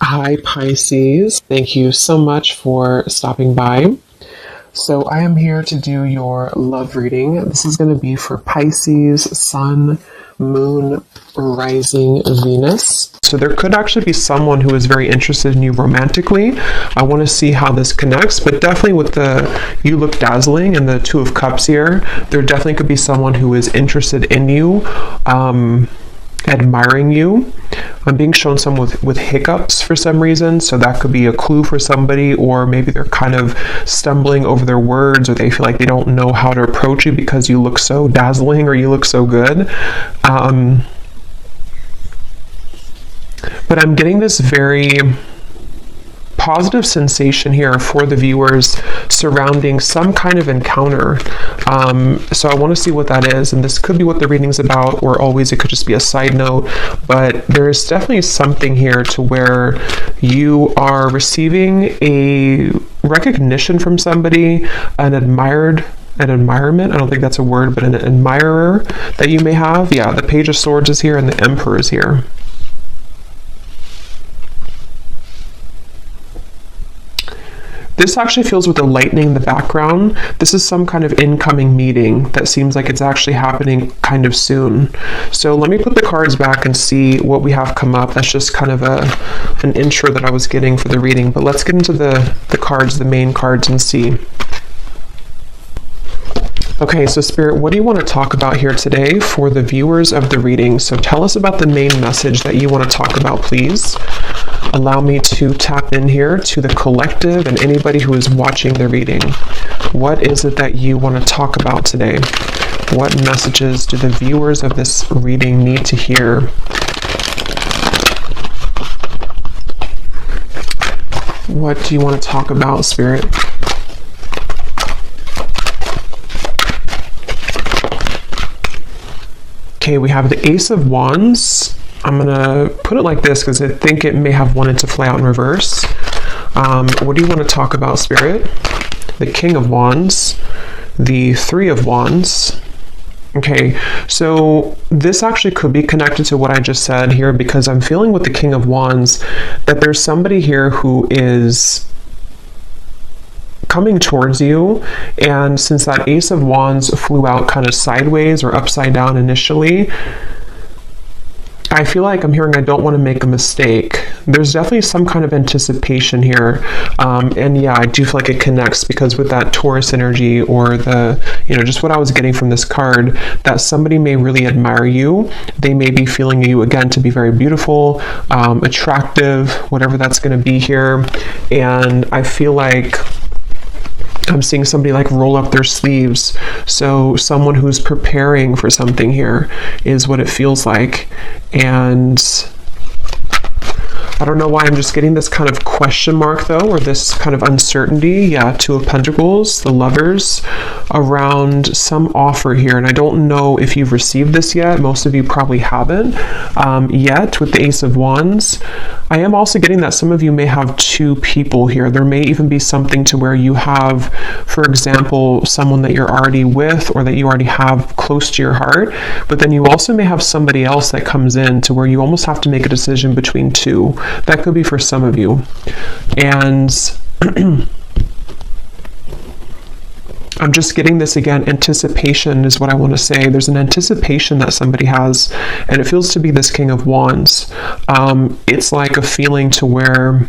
Hi, Pisces. Thank you so much for stopping by. So, I am here to do your love reading. This is going to be for Pisces, Sun, Moon, Rising, Venus. So, there could actually be someone who is very interested in you romantically. I want to see how this connects, but definitely with the you look dazzling and the Two of Cups here, there definitely could be someone who is interested in you. Admiring you. I'm being shown some with hiccups for some reason, so that could be a clue for somebody, or maybe they're kind of stumbling over their words, or they feel like they don't know how to approach you because you look so dazzling or you look so good. But I'm getting this very positive sensation here for the viewers surrounding some kind of encounter. So I want to see what that is, and this could be what the reading's about, or always it could just be a side note, but there's definitely something here to where you are receiving a recognition from somebody, an admirement, I don't think that's a word, but an admirer that you may have. Yeah, the Page of Swords is here and the Emperor is here. This actually feels with the lightning in the background. This is some kind of incoming meeting that seems like it's actually happening kind of soon. So let me put the cards back and see what we have come up. That's just kind of an intro that I was getting for the reading. But let's get into the cards, the main cards, and see. Okay, so Spirit, what do you want to talk about here today for the viewers of the reading? So tell us about the main message that you want to talk about, please. Allow me to tap in here to the collective and anybody who is watching the reading. What is it that you want to talk about today? What messages do the viewers of this reading need to hear? What do you want to talk about, Spirit? Okay, we have the Ace of Wands. I'm going to put it like this because I think it may have wanted to fly out in reverse. What do you want to talk about, Spirit? The King of Wands, the Three of Wands. Okay, so this actually could be connected to what I just said here, because I'm feeling with the King of Wands that there's somebody here who is coming towards you, and since that Ace of Wands flew out kind of sideways or upside down initially, I feel like I'm hearing I don't want to make a mistake. There's definitely some kind of anticipation here. And yeah, I do feel like it connects because with that Taurus energy, or the, just what I was getting from this card, that somebody may really admire you. They may be feeling you again to be very beautiful, attractive, whatever that's going to be here. And I feel like I'm seeing somebody like roll up their sleeves. So someone who's preparing for something here is what it feels like. And I don't know why I'm just getting this kind of question mark though, or this kind of uncertainty. Yeah, Two of Pentacles, the Lovers, around some offer here. And I don't know if you've received this yet. Most of you probably haven't yet with the Ace of Wands. I am also getting that some of you may have two people here. There may even be something to where you have, for example, someone that you're already with or that you already have close to your heart, but then you also may have somebody else that comes in to where you almost have to make a decision between two. That could be for some of you. And I'm just getting this again, anticipation is what I want to say. There's an anticipation that somebody has, and it feels to be this King of Wands. It's like a feeling to where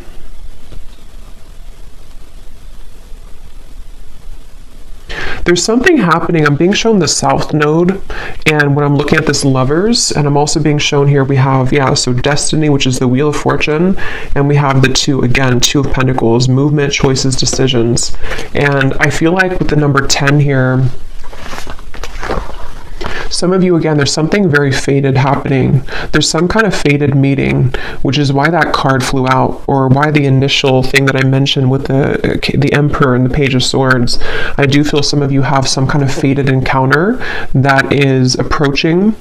there's something happening. I'm being shown the South Node, and when I'm looking at this Lovers, and I'm also being shown here, we have, so Destiny, which is the Wheel of Fortune, and we have the Two of Pentacles, movement, choices, decisions. And I feel like with the number 10 here, some of you, again, there's something very fated happening. There's some kind of fated meeting, which is why that card flew out, or why the initial thing that I mentioned with the Emperor and the Page of Swords. I do feel some of you have some kind of fated encounter that is approaching,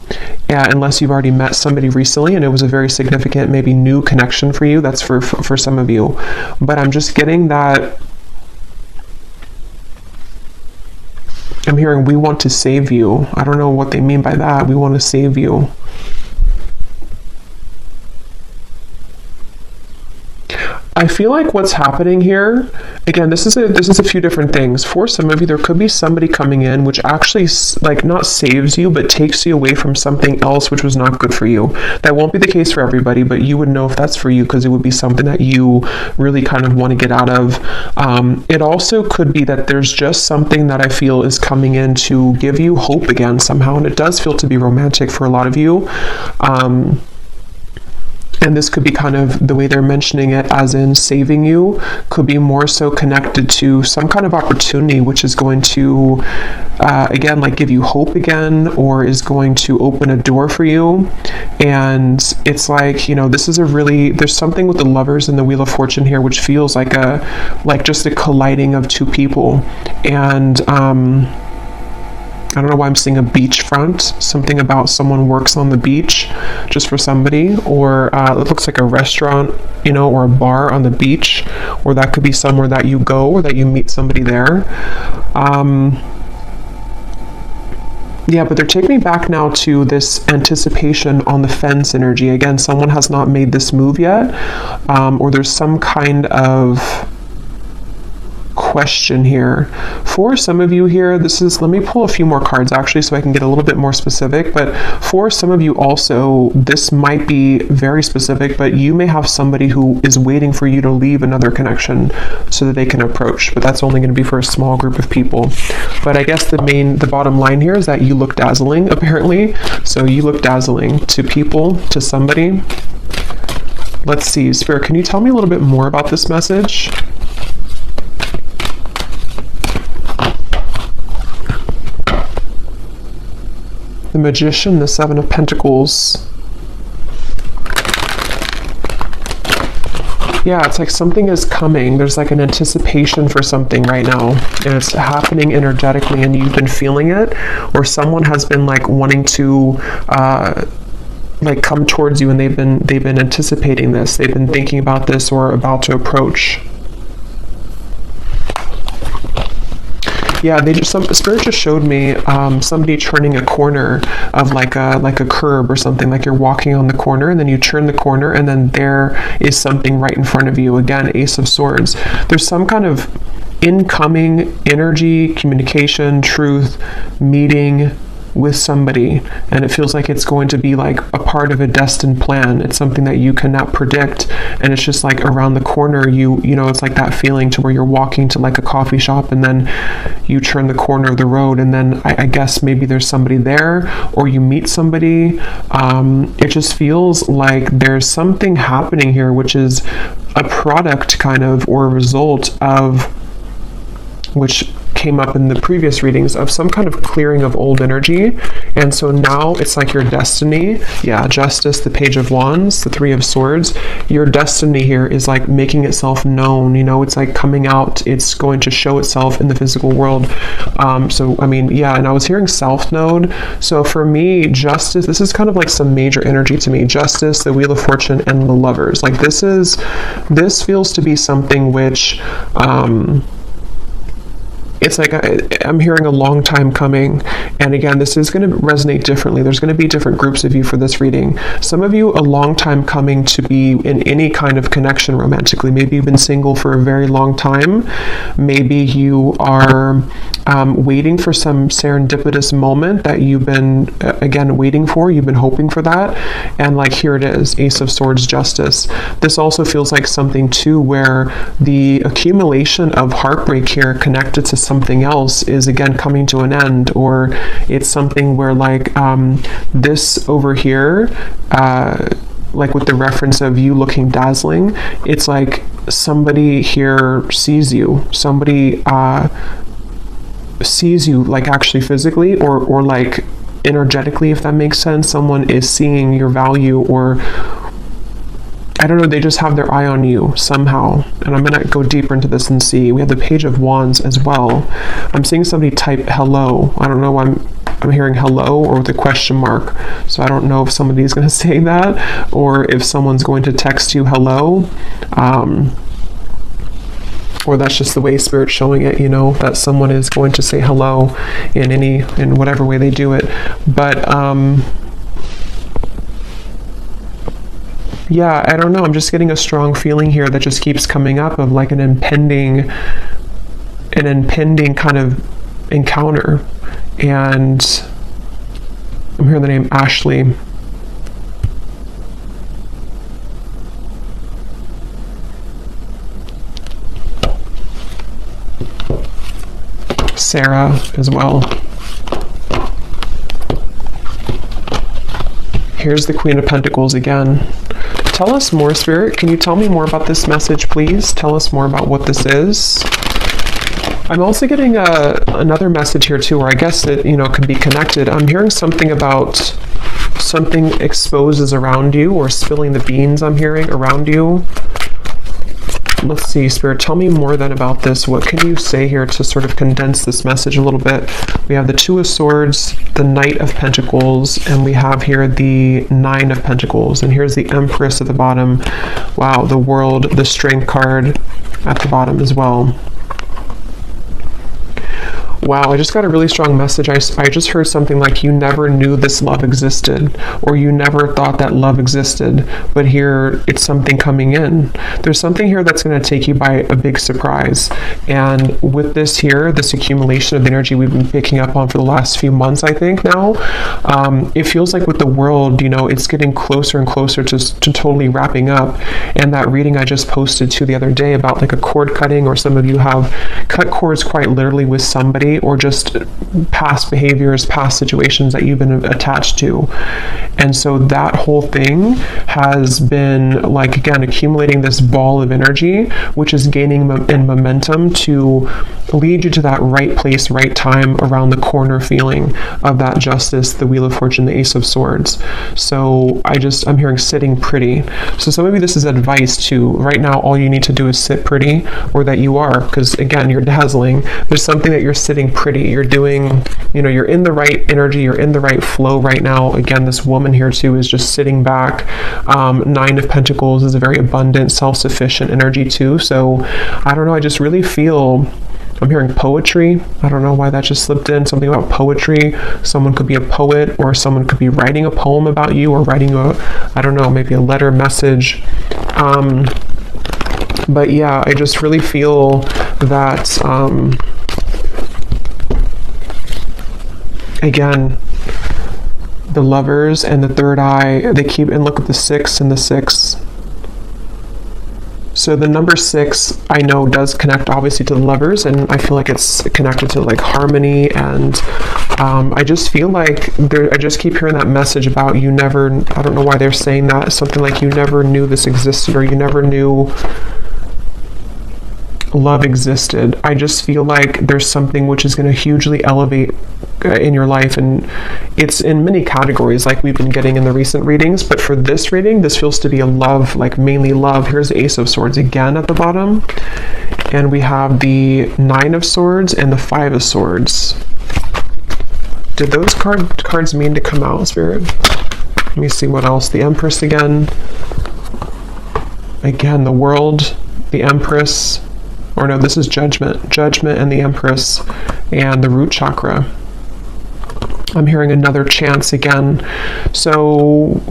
unless you've already met somebody recently and it was a very significant, maybe new connection for you. That's for some of you. But I'm just getting that I'm hearing we want to save you. I don't know what they mean by that. We want to save you. I feel like what's happening here, again, this is a few different things. For some of you, there could be somebody coming in which actually like not saves you, but takes you away from something else which was not good for you. That won't be the case for everybody, but you would know if that's for you because it would be something that you really kind of want to get out of. It also could be that there's just something that I feel is coming in to give you hope again somehow, and it does feel to be romantic for a lot of you. And this could be kind of the way they're mentioning it, as in saving you, could be more so connected to some kind of opportunity which is going to, again, like give you hope again, or is going to open a door for you. And it's like, you know, this is there's something with the Lovers and the Wheel of Fortune here, which feels like just a colliding of two people. And, I don't know why I'm seeing a beachfront, something about someone works on the beach just for somebody, or it looks like a restaurant, you know, or a bar on the beach, or that could be somewhere that you go or that you meet somebody there. Yeah, but they're taking me back now to this anticipation on the fence energy. Again, someone has not made this move yet, or there's some kind of question here. For some of you here, let me pull a few more cards actually so I can get a little bit more specific, but for some of you also, this might be very specific, but you may have somebody who is waiting for you to leave another connection so that they can approach, but that's only going to be for a small group of people. But I guess the bottom line here is that you look dazzling, apparently. So you look dazzling to people, to somebody. Let's see, Spirit, can you tell me a little bit more about this message? The Magician, the Seven of Pentacles. Yeah, it's like something is coming. There's like an anticipation for something right now, and it's happening energetically, and you've been feeling it, or someone has been like wanting to like come towards you, and they've been anticipating this. They've been thinking about this or about to approach. Yeah, Spirit just showed me somebody turning a corner of like a curb or something, like you're walking on the corner and then you turn the corner and then there is something right in front of you. Again, Ace of Swords. There's some kind of incoming energy, communication, truth, meeting with somebody, and it feels like it's going to be like a part of a destined plan. It's something that you cannot predict, and it's just like around the corner. You know, it's like that feeling to where you're walking to like a coffee shop and then you turn the corner of the road, and then I guess maybe there's somebody there, or you meet somebody. It just feels like there's something happening here which is a product kind of, or a result of, which came up in the previous readings, of some kind of clearing of old energy. And so now it's like your destiny. Yeah, Justice, the Page of Wands, the Three of Swords. Your destiny here is like making itself known, you know, it's like coming out, it's going to show itself in the physical world. So, I mean, yeah, and I was hearing South Node. So for me, Justice, this is kind of like some major energy to me. Justice, the Wheel of Fortune, and the Lovers. Like this feels to be something which, it's like I'm hearing a long time coming, and again, this is going to resonate differently. There's going to be different groups of you for this reading. Some of you, a long time coming to be in any kind of connection romantically. Maybe you've been single for a very long time. Maybe you are waiting for some serendipitous moment that you've been, again, waiting for. You've been hoping for that, and like here it is, Ace of Swords, Justice. This also feels like something too where the accumulation of heartbreak here connected to something else is again coming to an end, or it's something where like this over here, like with the reference of you looking dazzling, it's like somebody here sees you, somebody sees you like actually physically or like energetically, if that makes sense. Someone is seeing your value, or I don't know, they just have their eye on you somehow. And I'm going to go deeper into this and see. We have the Page of Wands as well. I'm seeing somebody type hello. I don't know why I'm hearing hello or with a question mark. So I don't know if somebody's going to say that or if someone's going to text you hello. Or that's just the way Spirit's showing it, you know, that someone is going to say hello in whatever way they do it. But Yeah, I don't know. I'm just getting a strong feeling here that just keeps coming up of like an impending kind of encounter. And I'm hearing the name Ashley. Sarah as well. Here's the Queen of Pentacles again. Tell us more, Spirit. Can you tell me more about this message, please? Tell us more about what this is. I'm also getting another message here too, where I guess it, can be connected. I'm hearing something about something exposes around you, or spilling the beans, I'm hearing, around you. Let's see, Spirit, tell me more then about this. What can you say here to sort of condense this message a little bit? We have the Two of Swords, the Knight of Pentacles, and we have here the Nine of Pentacles. And here's the Empress at the bottom. Wow, the World, the Strength card at the bottom as well. Wow, I just got a really strong message. I just heard something like you never knew this love existed, or you never thought that love existed, but here it's something coming in. There's something here that's going to take you by a big surprise. And with this here, this accumulation of the energy we've been picking up on for the last few months, I think now, it feels like with the world, it's getting closer and closer to totally wrapping up. And that reading I just posted to the other day about like a cord cutting, or some of you have cut cords quite literally with somebody, or just past behaviors, past situations that you've been attached to. And so that whole thing has been like, again, accumulating this ball of energy, which is gaining in momentum to lead you to that right place, right time, around the corner feeling of that Justice, the Wheel of Fortune, the Ace of Swords. So I'm hearing sitting pretty. So some of you, this is advice too. Right now, all you need to do is sit pretty, or that you are, because again, you're dazzling. There's something that you're sitting pretty. You're doing, you're in the right energy, you're in the right flow right now. Again, this woman here too is just sitting back. Nine of Pentacles is a very abundant, self-sufficient energy too. So I don't know, I just really feel, I'm hearing poetry. I don't know why that just slipped in, something about poetry. Someone could be a poet, or someone could be writing a poem about you, or writing I don't know, maybe a letter message. But yeah, I just really feel that, again, the Lovers and the Third Eye, they keep, and look at the 6 and the 6. So the number 6, I know, does connect obviously to the Lovers, and I feel like it's connected to like harmony, and I just feel like I just keep hearing that message about you never, I don't know why they're saying that, something like you never knew this existed, or you never knew love existed. I just feel like there's something which is going to hugely elevate in your life, and it's in many categories like we've been getting in the recent readings, but for this reading, this feels to be a love, like mainly love. Here's the Ace of Swords again at the bottom, and we have the Nine of Swords and the Five of Swords. Did those cards mean to come out, Spirit? Let me see what else. The Empress again, the World, the Empress, or no, this is Judgment and the Empress, and the root chakra. I'm hearing another chance again. So,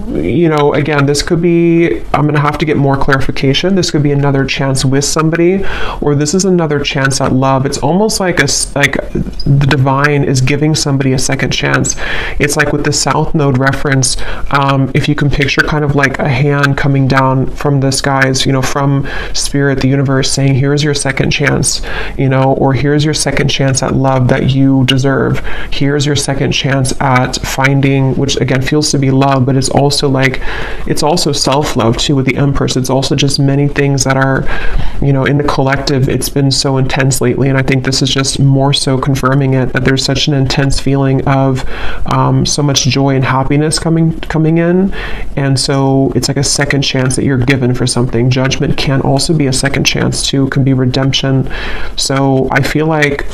again, this could be, I'm going to have to get more clarification. This could be another chance with somebody, or this is another chance at love. It's almost like the divine is giving somebody a second chance. It's like with the South Node reference, if you can picture kind of like a hand coming down from the skies, from Spirit, the universe, saying, here's your second chance, or here's your second chance at love that you deserve. Here's your second chance at finding, which again feels to be love, but it's also self-love too with the Empress. It's also just many things that are, in the collective, it's been so intense lately, and I think this is just more so confirming it, that there's such an intense feeling of so much joy and happiness coming in, and so it's like a second chance that you're given for something. Judgment can also be a second chance too, can be redemption. So I feel like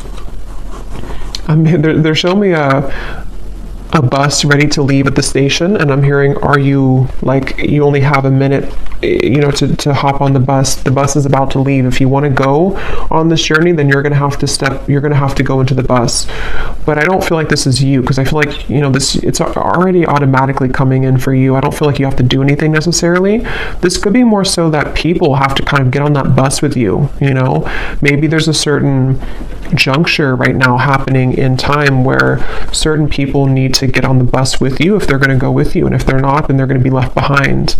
they're showing me a bus ready to leave at the station, and I'm hearing, are you, like, you only have a minute, you know, to hop on the bus. The bus is about to leave. If you want to go on this journey, then you're going to have to go into the bus. But I don't feel like this is you, because I feel like, you know, it's already automatically coming in for you. I don't feel like you have to do anything necessarily. This could be more so that people have to kind of get on that bus with you, you know. Maybe there's a certain juncture right now happening in time where certain people need to get on the bus with you if they're going to go with you, and if they're not, then they're going to be left behind.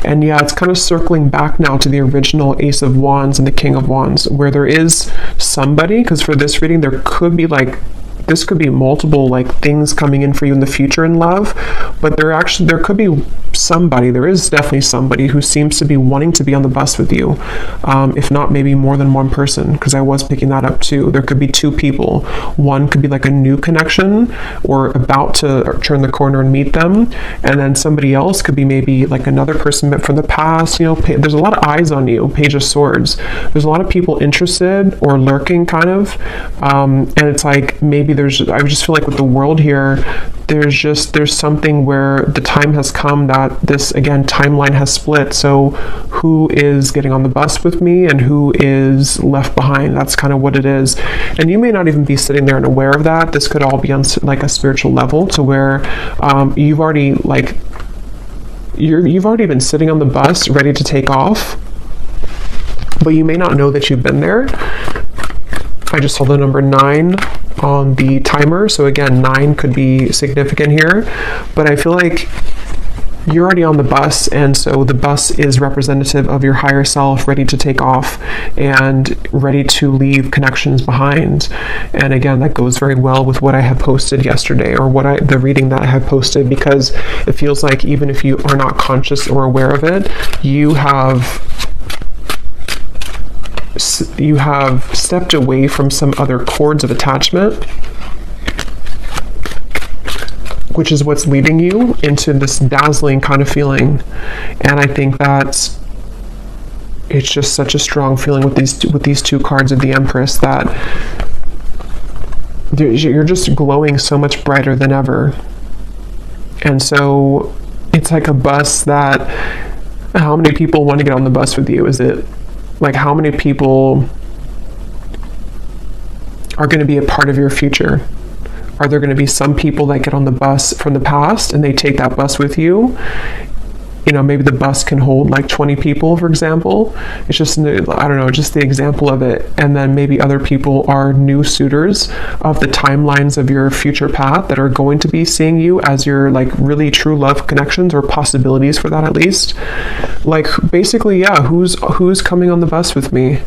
And yeah, it's kind of circling back now to the original Ace of Wands and the King of Wands, where there is somebody, because for this reading there could be like, this could be multiple like things coming in for you in the future in love, but there could be somebody, there is definitely somebody who seems to be wanting to be on the bus with you, if not maybe more than one person, because I was picking that up too. There could be two people. One could be like a new connection or about to turn the corner and meet them, and then somebody else could be maybe like another person met from the past. You know, there's a lot of eyes on you. Page of Swords, there's a lot of people interested or lurking kind of, and it's like maybe I just feel like with the world here, there's something where the time has come that this, again, timeline has split. So who is getting on the bus with me and who is left behind? That's kind of what it is. And you may not even be sitting there and aware of that. This could all be on like a spiritual level, to where you've already been sitting on the bus ready to take off, but you may not know that you've been there. I just saw the number 9 on the timer, so again, 9 could be significant here, but I feel like you're already on the bus, and so the bus is representative of your higher self, ready to take off and ready to leave connections behind. And again, that goes very well with what I had posted yesterday, or the reading that I had posted, because it feels like even if you are not conscious or aware of it, you have stepped away from some other cords of attachment, which is what's leading you into this dazzling kind of feeling. And I think that it's just such a strong feeling with these two cards of the Empress, that you're just glowing so much brighter than ever. And so it's like a bus that, how many people want to get on the bus with you? Is it like, how many people are going to be a part of your future? Are there going to be some people that get on the bus from the past and they take that bus with you? You know, maybe the bus can hold like 20 people, for example. It's just, I don't know, just the example of it. And then maybe other people are new suitors of the timelines of your future path that are going to be seeing you as your like really true love connections, or possibilities for that at least. Like, basically, yeah, who's coming on the bus with me?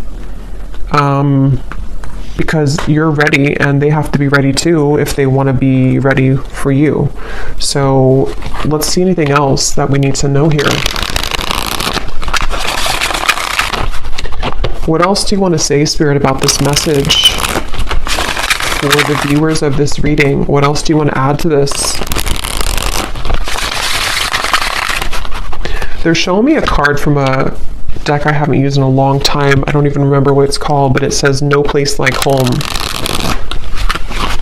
Because you're ready, and they have to be ready too if they want to be ready for you. So let's see anything else that we need to know here. What else do you want to say, Spirit, about this message for the viewers of this reading? What else do you want to add to this? They're showing me a card from a deck I haven't used in a long time. I don't even remember what it's called, but it says No Place Like Home.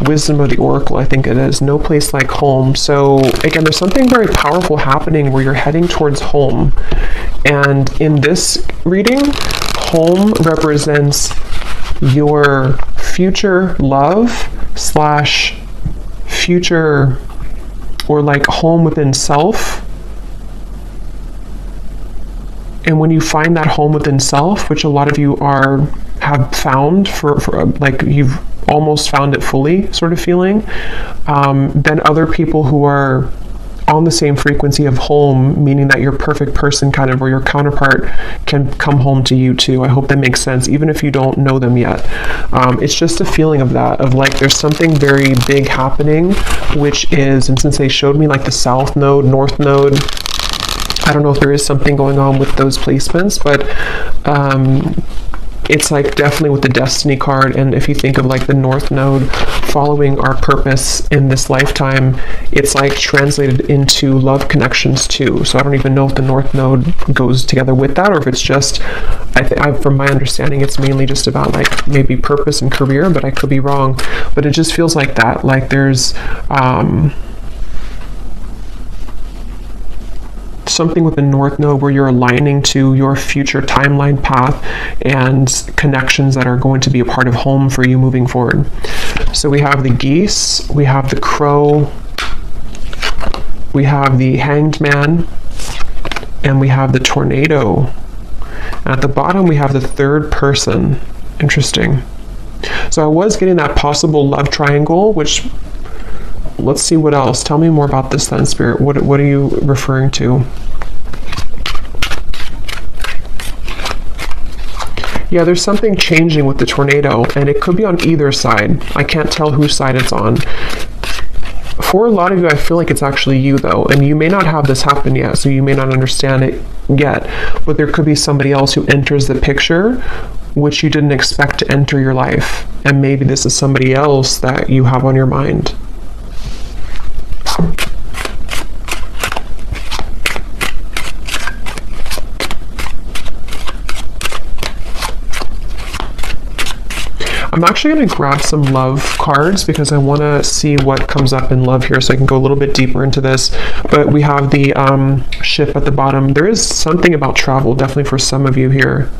Wisdom of the Oracle, I think it is. No place like home. So again, there's something very powerful happening where you're heading towards home. And in this reading, home represents your future love / future, or like home within self. And when you find that home within self, which a lot of you have found for like you've almost found it fully sort of feeling, then other people who are on the same frequency of home, meaning that your perfect person kind of, or your counterpart, can come home to you too. I hope that makes sense, even if you don't know them yet. It's just a feeling of that, of like there's something very big happening, which is, and since they showed me like the South Node, North Node, I don't know if there is something going on with those placements, but it's like definitely with the Destiny card. And if you think of like the North Node following our purpose in this lifetime, it's like translated into love connections too. So I don't even know if the North Node goes together with that, or if it's just from my understanding, it's mainly just about like maybe purpose and career, but I could be wrong. But it just feels like that. Like there's something with the North Node where you're aligning to your future timeline path and connections that are going to be a part of home for you moving forward. So we have the geese, we have the crow, we have the hanged man, and we have the tornado. At the bottom, we have the third person. Interesting. So I was getting that possible love triangle, which, let's see what else. Tell me more about this then, Spirit. What are you referring to? Yeah, there's something changing with the tornado, and it could be on either side. I can't tell whose side it's on. For a lot of you, I feel like it's actually you, though, and you may not have this happen yet, so you may not understand it yet, but there could be somebody else who enters the picture which you didn't expect to enter your life, and maybe this is somebody else that you have on your mind. I'm actually going to grab some love cards because I want to see what comes up in love here, so I can go a little bit deeper into this. But we have the ship at the bottom. There is something about travel, definitely for some of you here.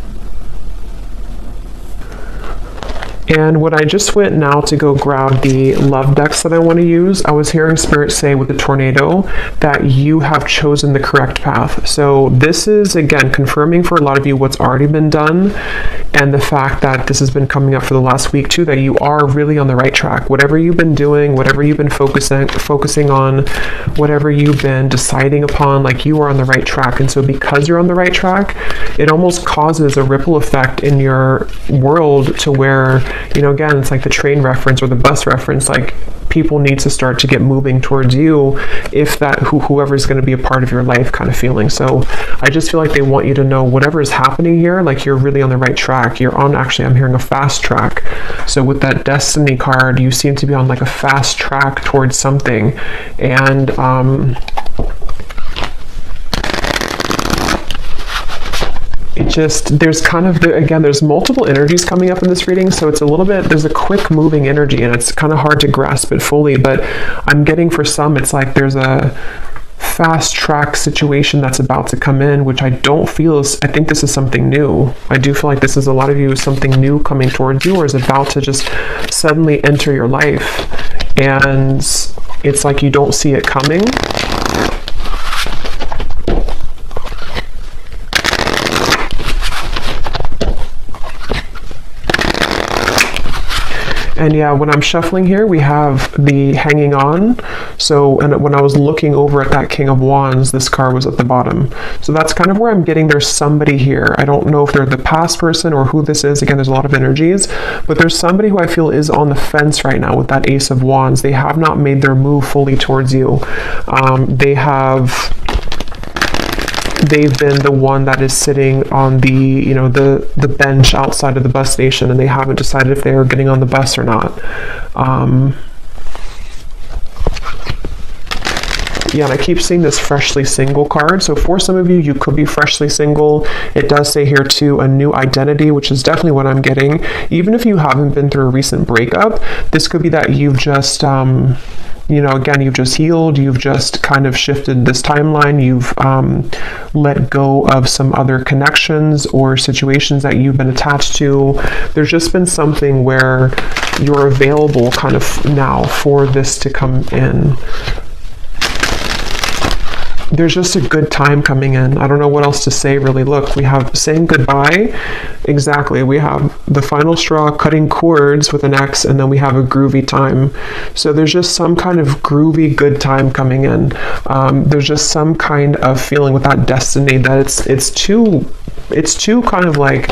And when I just went now to go grab the love decks that I want to use, I was hearing Spirit say with the tornado that you have chosen the correct path. So this is, again, confirming for a lot of you what's already been done, and the fact that this has been coming up for the last week too, that you are really on the right track. Whatever you've been doing, whatever you've been focusing on, whatever you've been deciding upon, like you are on the right track. And so because you're on the right track, it almost causes a ripple effect in your world to where, you know, again, it's like the train reference or the bus reference, like people need to start to get moving towards you if that whoever's going to be a part of your life kind of feeling. So I just feel like they want you to know whatever is happening here, like you're really on the right track. You're on, actually, I'm hearing a fast track. So with that Destiny card, you seem to be on like a fast track towards something. And it just, there's kind of, again, there's multiple energies coming up in this reading, so it's a little bit, there's a quick moving energy, and it's kind of hard to grasp it fully, but I'm getting for some, it's like there's a fast track situation that's about to come in, which I don't feel is, I think this is something new. I do feel like this is a lot of you, something new coming towards you, or is about to just suddenly enter your life, and it's like you don't see it coming. And yeah, when I'm shuffling here, we have the hanging on. So, and when I was looking over at that King of Wands, this card was at the bottom. So that's kind of where I'm getting there's somebody here. I don't know if they're the past person or who this is. Again, there's a lot of energies, but there's somebody who I feel is on the fence right now with that Ace of Wands. They have not made their move fully towards you. They've been the one that is sitting on the, you know, the bench outside of the bus station, and they haven't decided if they are getting on the bus or not. Yeah, and I keep seeing this freshly single card. So for some of you, you could be freshly single. It does say here too, a new identity, which is definitely what I'm getting. Even if you haven't been through a recent breakup, this could be that you've just, you know, again, you've just healed, you've just kind of shifted this timeline, you've let go of some other connections or situations that you've been attached to. There's just been something where you're available kind of now for this to come in. There's just a good time coming in. I don't know what else to say, really. Look, we have saying goodbye. Exactly. We have the final straw, cutting cords with an X, and then we have a groovy time. So there's just some kind of groovy good time coming in. There's just some kind of feeling with that destiny that it's too kind of like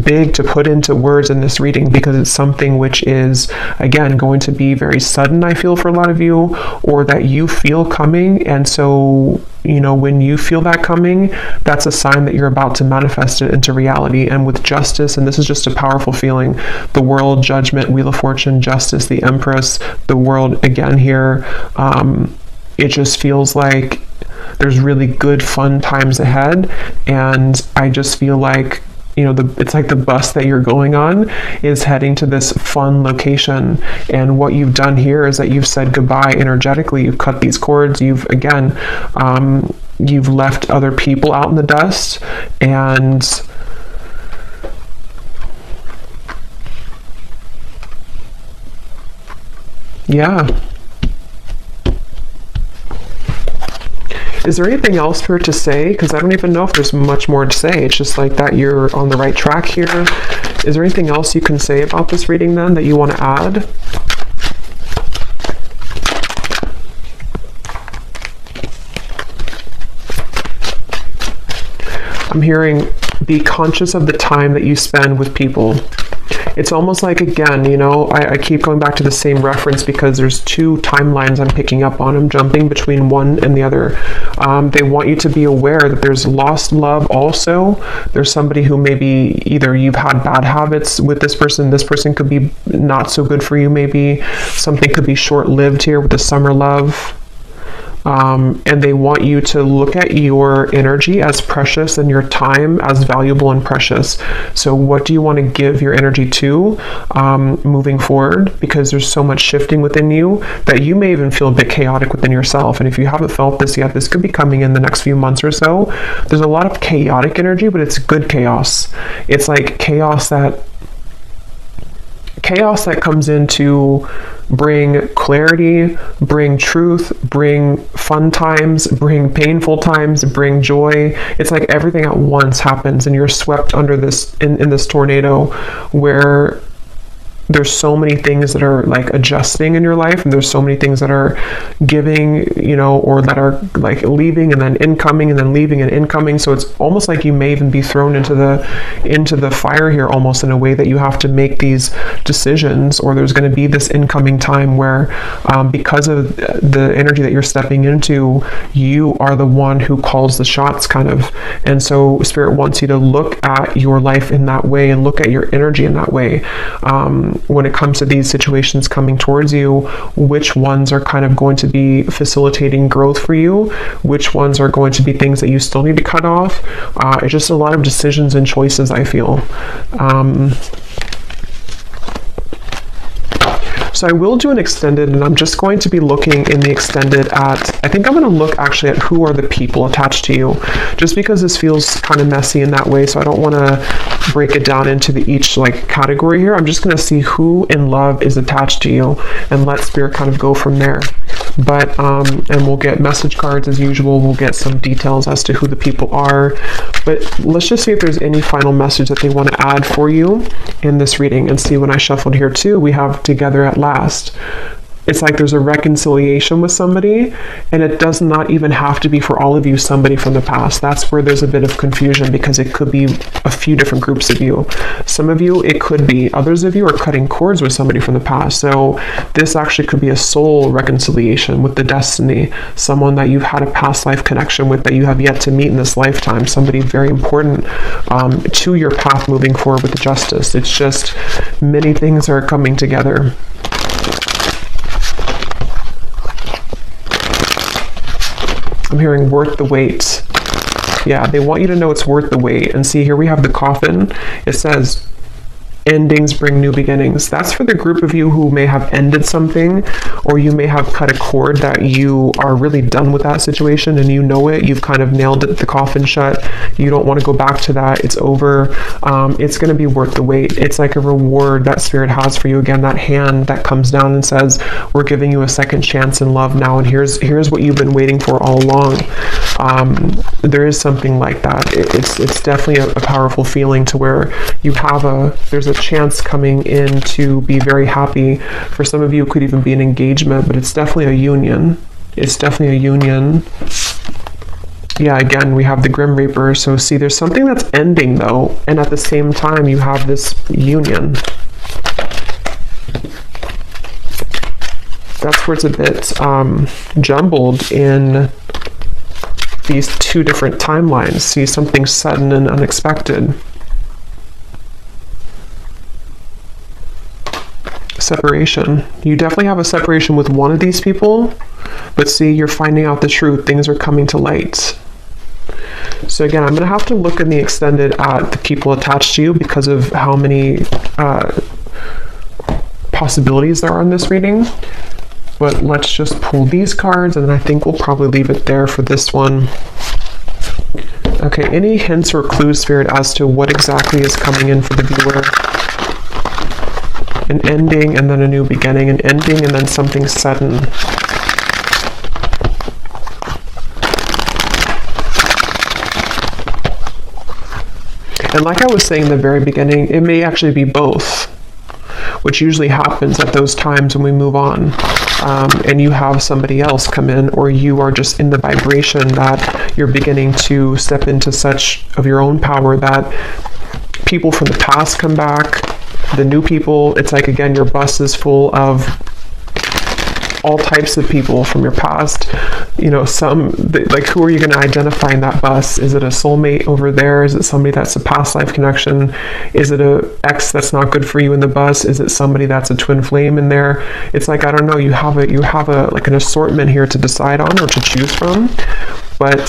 big to put into words in this reading, because it's something which is, again, going to be very sudden, I feel, for a lot of you, or that you feel coming. And so, you know, when you feel that coming, that's a sign that you're about to manifest it into reality. And with justice, and this is just a powerful feeling, the world, judgment, Wheel of Fortune, justice, the Empress, the world again here, it just feels like there's really good, fun times ahead. And I just feel like you know, it's like the bus that you're going on is heading to this fun location. And what you've done here is that you've said goodbye energetically. You've cut these cords. You've, again, you've left other people out in the dust. And yeah. Is there anything else for it to say? Because I don't even know if there's much more to say. It's just like that you're on the right track here. Is there anything else you can say about this reading then that you want to add? I'm hearing be conscious of the time that you spend with people. It's almost like, again, you know, I keep going back to the same reference because there's two timelines I'm picking up on. I'm jumping between one and the other. They want you to be aware that there's lost love also. There's somebody who maybe either you've had bad habits with this person could be not so good for you maybe. Something could be short-lived here with the summer love. And they want you to look at your energy as precious and your time as valuable and precious. So what do you want to give your energy to moving forward? Because there's so much shifting within you that you may even feel a bit chaotic within yourself. And if you haven't felt this yet, this could be coming in the next few months or so. There's a lot of chaotic energy, but it's good chaos. It's like chaos that comes in to bring clarity, bring truth, bring fun times, bring painful times, bring joy. It's like everything at once happens and you're swept under this in this tornado where there's so many things that are like adjusting in your life, and there's so many things that are giving, you know, or that are like leaving and then incoming and then leaving and incoming. So it's almost like you may even be thrown into the fire here, almost in a way that you have to make these decisions, or there's going to be this incoming time where because of the energy that you're stepping into, you are the one who calls the shots kind of. And so Spirit wants you to look at your life in that way and look at your energy in that way. When it comes to these situations coming towards you, which ones are kind of going to be facilitating growth for you, which ones are going to be things that you still need to cut off. It's just a lot of decisions and choices, I feel. So I will do an extended, and I'm just going to be looking in the extended at, I think I'm going to look actually at who are the people attached to you, just because this feels kind of messy in that way. So I don't want to break it down into each like category here. I'm just going to see who in love is attached to you and let Spirit kind of go from there. But, and we'll get message cards as usual. We'll get some details as to who the people are, but let's just see if there's any final message that they want to add for you in this reading. And see, when I shuffled here too, we have together at last. It's like there's a reconciliation with somebody, and it does not even have to be for all of you somebody from the past. That's where there's a bit of confusion, because it could be a few different groups of you. Some of you, it could be. Others of you are cutting cords with somebody from the past. So this actually could be a soul reconciliation with the destiny, someone that you've had a past life connection with that you have yet to meet in this lifetime, somebody very important to your path moving forward with justice. It's just many things are coming together. I'm hearing worth the wait. Yeah, they want you to know it's worth the wait. And see, here we have the coffin. It says, endings bring new beginnings. That's for the group of you who may have ended something, or you may have cut a cord that you are really done with that situation and you know it. You've kind of nailed it, the coffin shut. You don't want to go back to that. It's over. It's going to be worth the wait. It's like a reward that Spirit has for you. Again, that hand that comes down and says, we're giving you a second chance in love now, and here's what you've been waiting for all along. There is something like that. It's definitely a powerful feeling to where you have there's a chance coming in to be very happy. For some of you, it could even be an engagement, but it's definitely a union. It's definitely a union. Yeah, again, we have the Grim Reaper. So see, there's something that's ending though, and at the same time, you have this union. That's where it's a bit jumbled in these two different timelines. See, something sudden and unexpected. Separation. You definitely have a separation with one of these people, but see, you're finding out the truth. Things are coming to light. So again, I'm going to have to look in the extended at the people attached to you because of how many possibilities there are in this reading. But let's just pull these cards, and then I think we'll probably leave it there for this one. Okay, any hints or clues, Spirit, as to what exactly is coming in for the viewer? An ending and then a new beginning, an ending and then something sudden. And like I was saying in the very beginning, it may actually be both, which usually happens at those times when we move on. And you have somebody else come in, or you are just in the vibration that you're beginning to step into such of your own power that people from the past come back, the new people. It's like, again, your bus is full of all types of people from your past. You know, like, who are you going to identify in that bus? Is it a soulmate over there? Is it somebody that's a past life connection? Is it a ex that's not good for you in the bus? Is it somebody that's a twin flame in there? It's like, I don't know, you have a like an assortment here to decide on or to choose from. But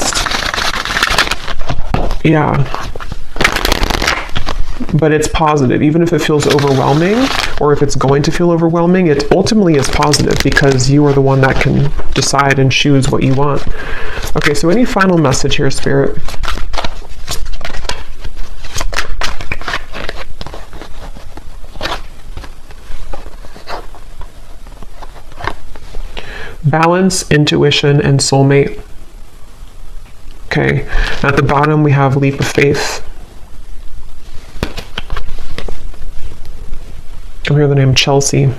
yeah, but it's positive. Even if it feels overwhelming, or if it's going to feel overwhelming, it ultimately is positive because you are the one that can decide and choose what you want. Okay, so any final message here, Spirit? Balance, intuition, and soulmate. Okay, at the bottom we have leap of faith. I hear the name Chelsea.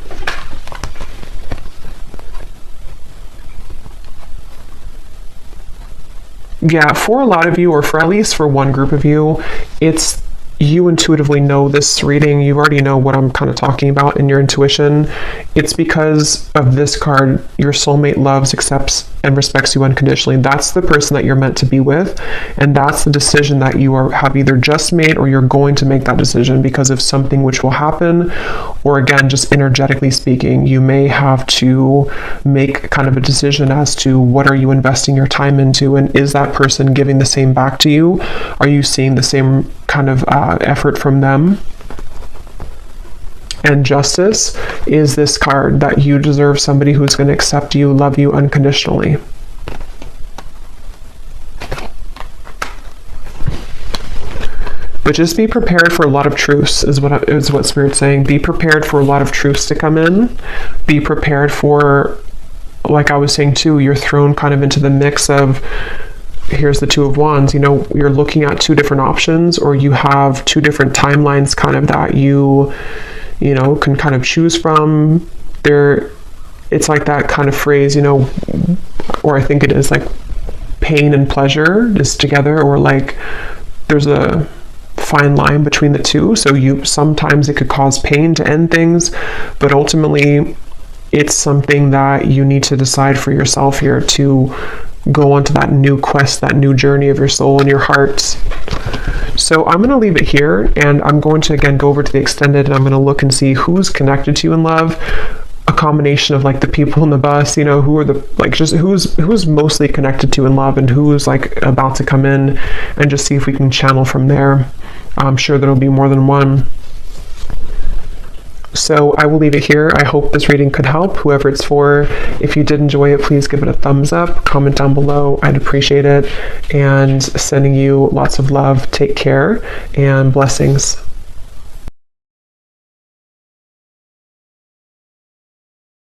Yeah, for a lot of you, or for at least for one group of you, it's you intuitively know this reading. You already know what I'm kind of talking about in your intuition. It's because of this card. Your soulmate loves, accepts, and respects you unconditionally. That's the person that you're meant to be with, and that's the decision that you have either just made or you're going to make that decision because of something which will happen, or again, just energetically speaking, you may have to make kind of a decision as to what are you investing your time into, and is that person giving the same back to you? Are you seeing the same kind of effort from them? And justice is this card that you deserve somebody who's going to accept you, love you unconditionally. But just be prepared for a lot of truths is what Spirit's saying. Be prepared for a lot of truths to come in. Be prepared for, like I was saying too, you're thrown kind of into the mix of, here's the Two of Wands, you know, you're looking at two different options, or you have two different timelines kind of that you know, can kind of choose from. It's like that kind of phrase, you know, or I think it is like pain and pleasure is together, or like there's a fine line between the two. So sometimes it could cause pain to end things, but ultimately it's something that you need to decide for yourself here to go onto that new quest, that new journey of your soul and your heart. So I'm going to leave it here, and I'm going to again go over to the extended, and I'm going to look and see who's connected to you in love. A combination of like the people in the bus, you know, who are the, like, just who's mostly connected to in love, and who's like about to come in, and just see if we can channel from there. I'm sure there'll be more than one. So I will leave it here. I hope this reading could help whoever it's for. If you did enjoy it, please give it a thumbs up, comment down below. I'd appreciate it. And sending you lots of love. Take care and blessings.